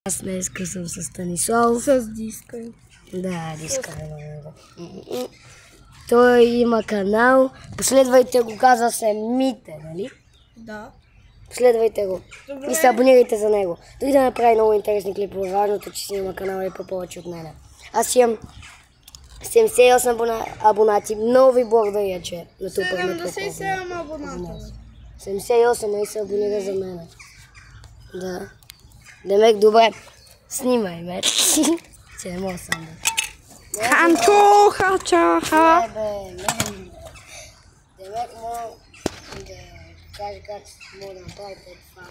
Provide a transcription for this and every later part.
Аз днеска съм с Станислав. С диска. Да, диска. Той има канал. Последвайте го, казва се Мите, нали? Да. Последвайте го. Добре. И се абонирайте за него. Дори да направи много интересни клипове. Важното, че си има канал и по-повече от мене. Аз имам 78 абонати. Много ви благодаря, че натрупахме 77 абоната. 78 и се абонира за мене. Да. Демек, добре. Снимай ме. Че не мога сам да. Ханчо, хачаха. Демек, мога да кажа как мога да направите това.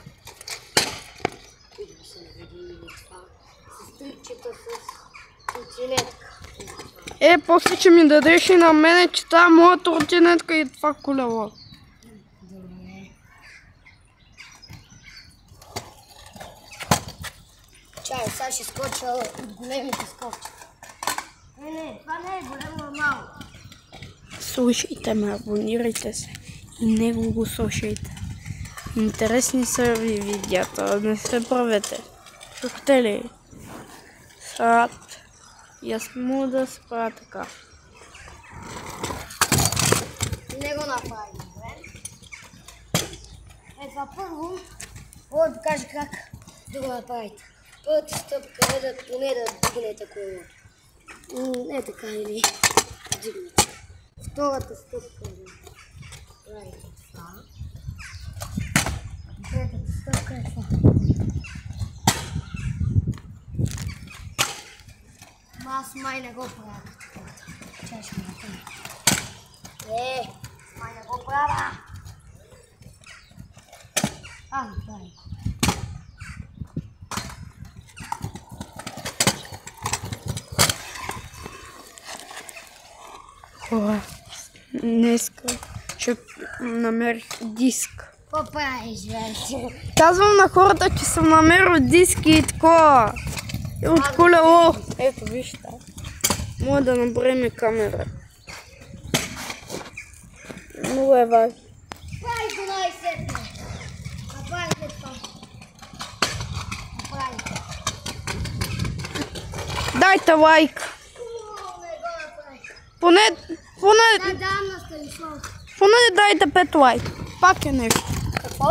Видимо се не види или това. С трикчета с тротинетка. После че ми дадеш и на мене, че това е моя тротинетка и това колело. Добре. Чай, сега ще скоча от големите скочки. Не, това не е големо, малко. Слушайте ме, абонирайте се. И него го слушайте. Интересни са ви видеята, не се правете. Чухте ли? Сад. И аз мога да спра така. Не го направи, добре? Това първо, мога да кажа как да го направите. Първата стъпка е да поне да дигнете колелото. Не така или дигнете. Втората стъпка е да правите това. Третата стъпка е това. Аз май не го правя като това. Чай ще го направя. Май не го правя. Направи. Днеска ще намерих диск. Какво правиш, вече? Казвам на хората, че съм намерил диски и такова. И от колело. Ето, вижте. Може да набреме камера. Много е важно. Прави го най-сетне. Направите това. Направите. Дайте лайк. Не го направих. Поне На Станислав. дайте 5 лайк. Пак е нещо. Какво?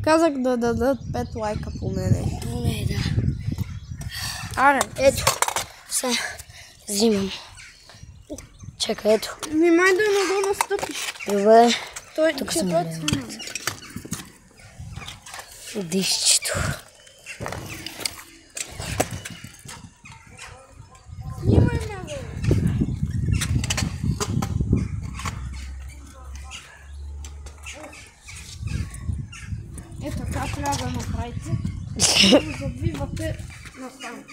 Казах да дадат 5 лайка поне нещо. Не, да. Аре. Ето. Сега взимам. Чакай, ето. Внимай да не го настъпиш. Добре. Той Тук че съм той гледал. снима. Дишчето. Снимай ме, бе. Ето така трябва да направите. Завивате насам.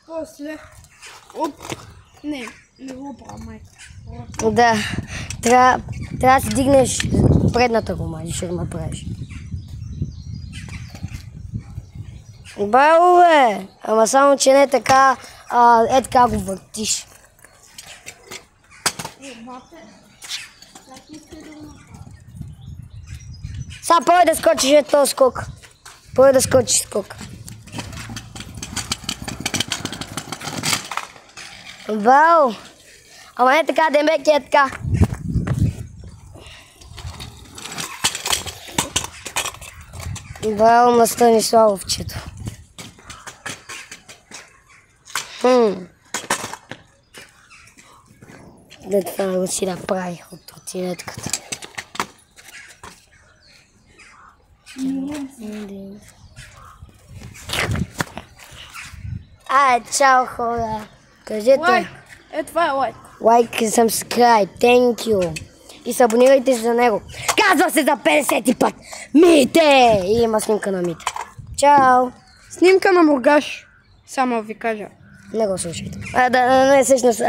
После не го правя, майка. Да. Трябва да си дигнеш предната гума, ще го направиш. Браво, бе! Ама само, че не така, така го въртиш. Сега първо да скочиш от този скок. Първо да скочиш скок. Браво! Ама не така, Демек е така. Браво на Станиславовчето. Да това го си направих от тротинетката. Чао хора. Кажете. Лайк. Това е лайк. Like и subscribe. Thank you. И се абонирайте за него. Казва се за 50 път. Мите! И има снимка на Мите. Чао! Снимка на Бургаш. Само ви кажа. Не го слушайте. Не, всъщност.